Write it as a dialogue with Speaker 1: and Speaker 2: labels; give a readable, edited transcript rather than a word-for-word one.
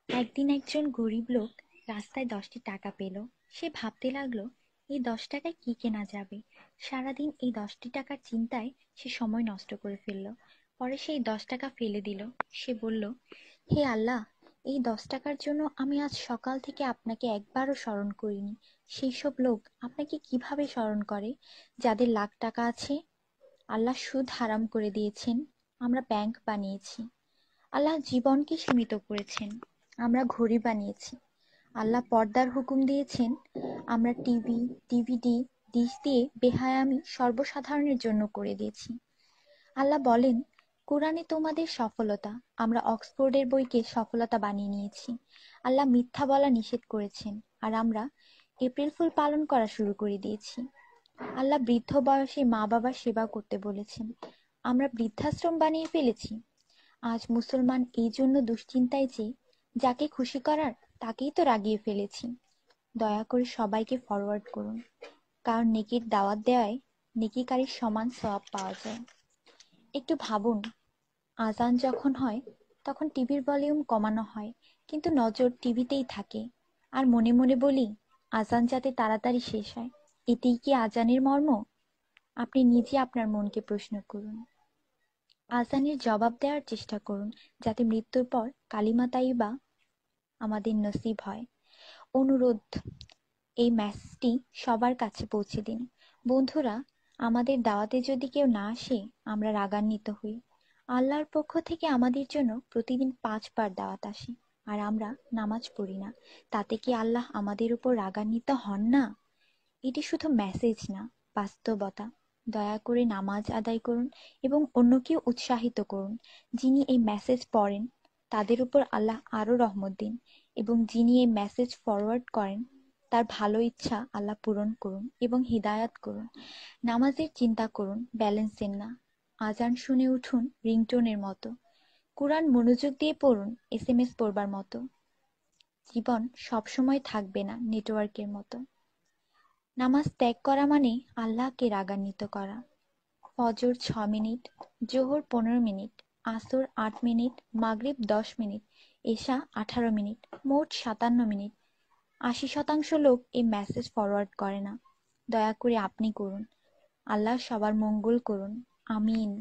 Speaker 1: একদিন একজন গরিব লোক রাস্তায় 10টি টাকা পেল। সে ভাবতে লাগলো, এই 10 টাকায় কি কেনা যাবে। সারাদিন এই 10টি টাকার চিন্তায় সে সময় নষ্ট করে ফেলল। পরে সেই 10 টাকা ফেলে দিল। সে বলল, হে আল্লাহ, এই 10 টাকার জন্য আমি আজ সকাল থেকে আপনাকে একবারও স্মরণ করিনি। সেই সব লোক আপনাকে কিভাবে স্মরণ করে যাদের লাখ টাকা আছে? আল্লাহ সুদ হারাম করে দিয়েছেন, আমরা ব্যাংক বানিয়েছি। আল্লাহ জীবনকে সীমিত করেছেন, আমরা ঘড়ি বানিয়েছি। আল্লাহ পর্দার হুকুম দিয়েছেন, আমরা টিভি, ডিভিডি, ডিশ দিয়ে বেহায়ামি সর্বসাধারণের জন্য করে দিয়েছি। আল্লাহ বলেন, কোরআনে তোমাদের সফলতা, আমরা অক্সফোর্ডের বইকে সফলতা বানিয়ে নিয়েছি। আল্লাহ মিথ্যা বলা নিষেধ করেছেন, আর আমরা এপ্রিল ফুল পালন করা শুরু করে দিয়েছি। আল্লাহ বৃদ্ধ বয়সে মা বাবার সেবা করতে বলেছেন, আমরা বৃদ্ধাশ্রম বানিয়ে ফেলেছি। আজ মুসলমান এই জন্য দুশ্চিন্তায় যে যাকে খুশি করার তাকেই তো রাগিয়ে ফেলেছি। দয়া করে সবাইকে ফরওয়ার্ড করুন, কারণ নেকির দাওয়াত দেওয়ায় নেকিকারীর সমান সওয়াব পাওয়া যায়। একটু ভাবুন, আজান যখন হয় তখন টিভির ভলিউম কমানো হয়, কিন্তু নজর টিভিতেই থাকে। আর মনে মনে বলি, আজান যাতে তাড়াতাড়ি শেষ হয়। এতেই কি আজানের মর্ম? আপনি নিজে আপনার মনকে প্রশ্ন করুন। আজানের জবাব দেওয়ার চেষ্টা করুন, যাতে মৃত্যুর পর কালিমা তাইয়্যিবা আমাদের নসিব হয়। অনুরোধ, এই মেসেজটি সবার কাছে পৌঁছে দিন। বন্ধুরা, আমাদের দাওয়াতে যদি কেউ না আসে, আমরা রাগান্বিত হই। আল্লাহর পক্ষ থেকে আমাদের জন্য প্রতিদিন 5 বার দাওয়াত আসে, আর আমরা নামাজ পড়ি না। তাতে কি আল্লাহ আমাদের উপর রাগান্বিত হন না? এটি শুধু মেসেজ না, বাস্তবতা। দয়া করে নামাজ আদায় করুন এবং অন্যকেও উৎসাহিত করুন। যিনি এই মেসেজ পড়েন তাদের উপর আল্লাহ আরো রহমত দিন, এবং যিনি এই মেসেজ ফরওয়ার্ড করেন তার ভালো ইচ্ছা আল্লাহ পূরণ করুন এবং হিদায়াত করুন। নামাজের চিন্তা করুন, ব্যালেন্সের না। আজান শুনে উঠুন রিংটোনের মতো। কোরআন মনোযোগ দিয়ে পড়ুন, এসএমএস পড়বার মতো। জীবন সবসময় থাকবে না নেটওয়ার্কের মতো। নামাজ ত্যাগ করা মানে আল্লাহকে রাগান্বিত করা। ফজর 6 মিনিট, জোহর 15 মিনিট, আসর 8 মিনিট, মাগরিব 10 মিনিট, এশা 18 মিনিট, মোট 57 মিনিট। 80% লোক এই মেসেজ ফরওয়ার্ড করে না। দয়া করে আপনি করুন। আল্লাহ সবার মঙ্গল করুন। আমিন।